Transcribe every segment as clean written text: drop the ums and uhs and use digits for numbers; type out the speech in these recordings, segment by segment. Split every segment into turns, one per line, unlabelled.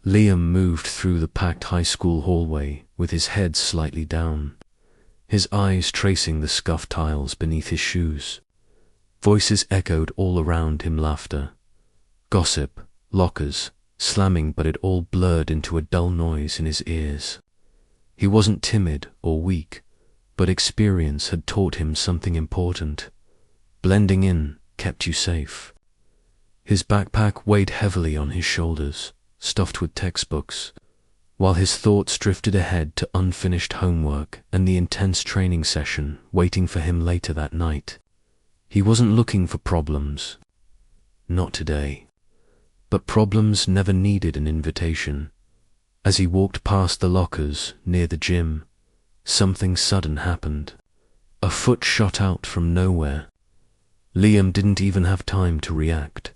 Liam moved through the packed high school hallway with his head slightly down, his eyes tracing the scuffed tiles beneath his shoes. Voices echoed all around him, laughter, gossip, lockers, slamming, but it all blurred into a dull noise in his ears. He wasn't timid or weak, but experience had taught him something important. Blending in kept you safe. His backpack weighed heavily on his shoulders, stuffed with textbooks, while his thoughts drifted ahead to unfinished homework and the intense training session waiting for him later that night. He wasn't looking for problems. Not today. But problems never needed an invitation. As he walked past the lockers near the gym, something sudden happened. A foot shot out from nowhere. Liam didn't even have time to react.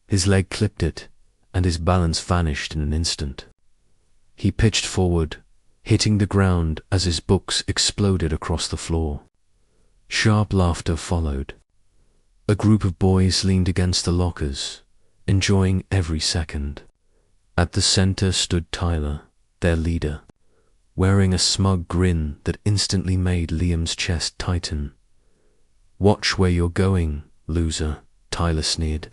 His leg clipped it, and his balance vanished in an instant. He pitched forward, hitting the ground as his books exploded across the floor. Sharp laughter followed. A group of boys leaned against the lockers, enjoying every second. At the center stood Tyler, their leader, wearing a smug grin that instantly made Liam's chest tighten. "Watch where you're going, loser," Tyler sneered,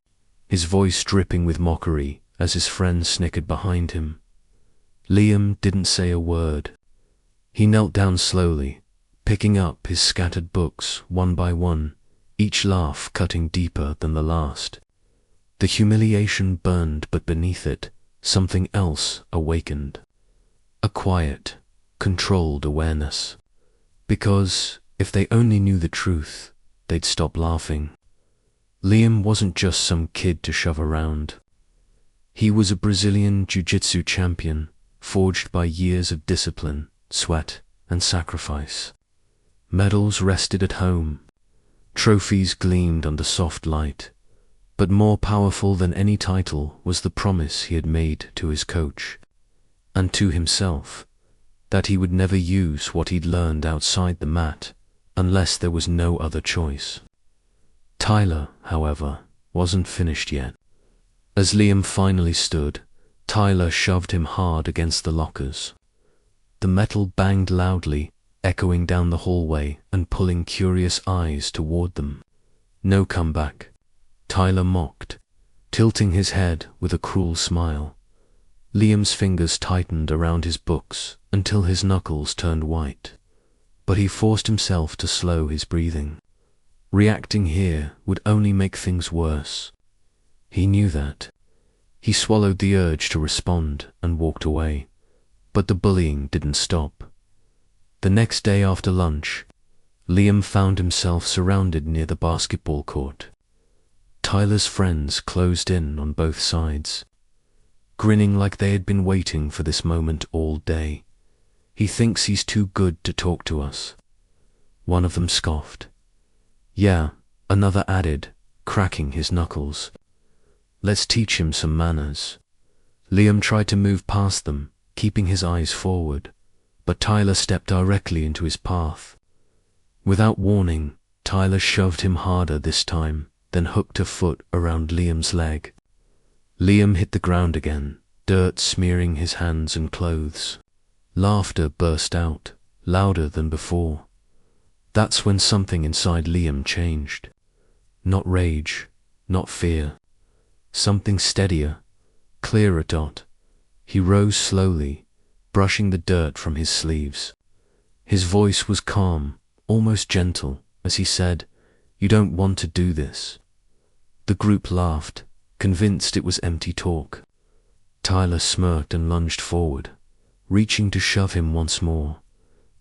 his voice dripping with mockery as his friends snickered behind him. Liam didn't say a word. He knelt down slowly, picking up his scattered books one by one, each laugh cutting deeper than the last. The humiliation burned, but beneath it, something else awakened. A quiet, controlled awareness. Because if they only knew the truth, they'd stop laughing. Liam wasn't just some kid to shove around. He was a Brazilian Jiu Jitsu champion, forged by years of discipline, sweat, and sacrifice. Medals rested at home. Trophies gleamed under soft light. But more powerful than any title was the promise he had made to his coach, and to himself, that he would never use what he'd learned outside the mat, unless there was no other choice. Tyler, however, wasn't finished yet. As Liam finally stood, Tyler shoved him hard against the lockers. The metal banged loudly, echoing down the hallway and pulling curious eyes toward them. "No comeback," Tyler mocked, tilting his head with a cruel smile. Liam's fingers tightened around his books until his knuckles turned white, but he forced himself to slow his breathing. Reacting here would only make things worse. He knew that. He swallowed the urge to respond and walked away, but the bullying didn't stop. The next day after lunch, Liam found himself surrounded near the basketball court. Tyler's friends closed in on both sides, grinning like they had been waiting for this moment all day. "He thinks he's too good to talk to us," one of them scoffed. "Yeah," another added, cracking his knuckles. "Let's teach him some manners." Liam tried to move past them, keeping his eyes forward, but Tyler stepped directly into his path. Without warning, Tyler shoved him harder this time, then hooked a foot around Liam's leg. Liam hit the ground again, dirt smearing his hands and clothes. Laughter burst out, louder than before. That's when something inside Liam changed. Not rage, not fear. Something steadier, clearer. He rose slowly, brushing the dirt from his sleeves. His voice was calm, almost gentle, as he said, "You don't want to do this." The group laughed, convinced it was empty talk. Tyler smirked and lunged forward, reaching to shove him once more,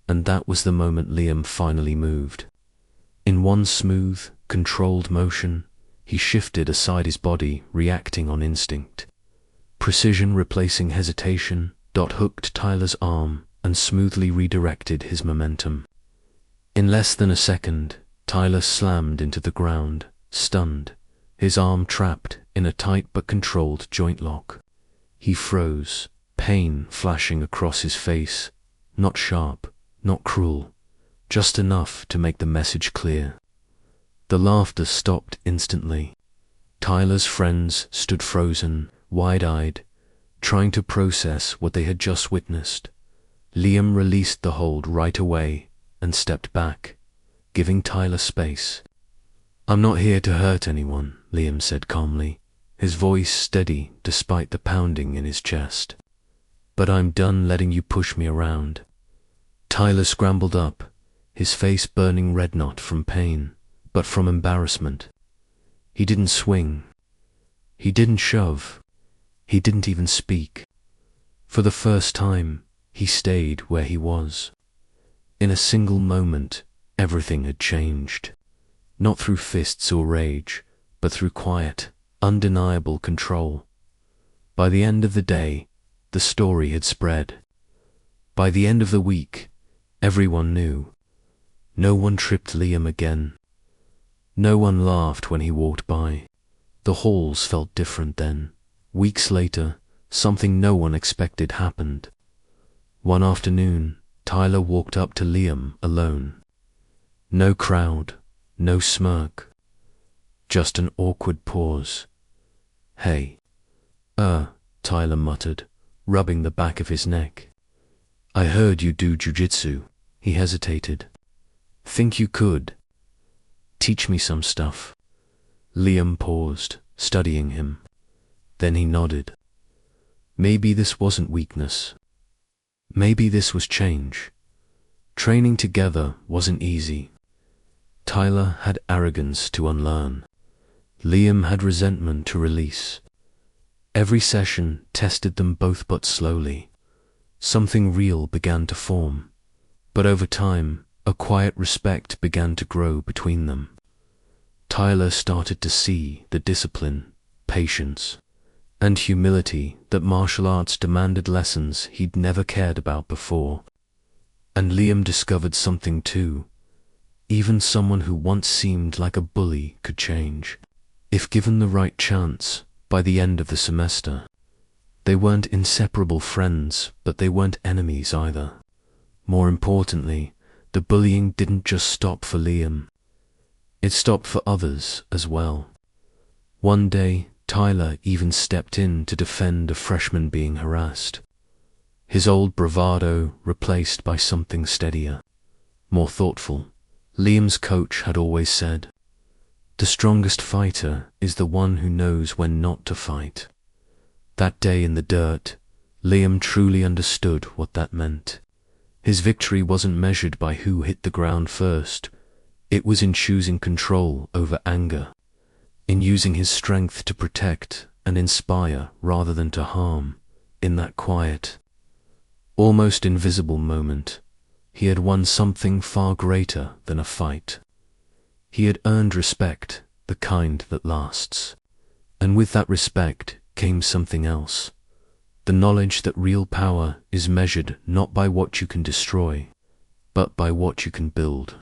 and that was the moment Liam finally moved. In one smooth, controlled motion, he shifted aside his body, reacting on instinct. Precision replacing hesitation, hooked Tyler's arm and smoothly redirected his momentum. In less than a second, Tyler slammed into the ground, stunned, his arm trapped in a tight but controlled joint lock. He froze, pain flashing across his face, not sharp, not cruel, just enough to make the message clear. The laughter stopped instantly. Tyler's friends stood frozen, wide-eyed, trying to process what they had just witnessed. Liam released the hold right away and stepped back, giving Tyler space. "I'm not here to hurt anyone," Liam said calmly, his voice steady despite the pounding in his chest. "But I'm done letting you push me around." Tyler scrambled up, his face burning red not from pain, but from embarrassment. He didn't swing. He didn't shove. He didn't even speak. For the first time, he stayed where he was. In a single moment, everything had changed. Not through fists or rage, but through quiet, undeniable control. By the end of the day, the story had spread. By the end of the week, everyone knew. No one tripped Liam again. No one laughed when he walked by. The halls felt different then. Weeks later, something no one expected happened. One afternoon, Tyler walked up to Liam alone. No crowd, no smirk. Just an awkward pause. "Hey." Tyler muttered, rubbing the back of his neck. "I heard you do Jiu Jitsu." He hesitated. "Think you could teach me some stuff?" Liam paused, studying him. Then he nodded. Maybe this wasn't weakness. Maybe this was change. Training together wasn't easy. Tyler had arrogance to unlearn. Liam had resentment to release. Every session tested them both, but slowly. Something real began to form. But over time, a quiet respect began to grow between them. Tyler started to see the discipline, patience, and humility that martial arts demanded, lessons he'd never cared about before. And Liam discovered something too. Even someone who once seemed like a bully could change, if given the right chance. By the end of the semester, they weren't inseparable friends, but they weren't enemies either. More importantly, the bullying didn't just stop for Liam. It stopped for others as well. One day, Tyler even stepped in to defend a freshman being harassed. His old bravado replaced by something steadier, more thoughtful. Liam's coach had always said, "The strongest fighter is the one who knows when not to fight." That day in the dirt, Liam truly understood what that meant. His victory wasn't measured by who hit the ground first. It was in choosing control over anger, in using his strength to protect and inspire rather than to harm. In that quiet, almost invisible moment, he had won something far greater than a fight. He had earned respect, the kind that lasts. And with that respect came something else. The knowledge that real power is measured not by what you can destroy, but by what you can build.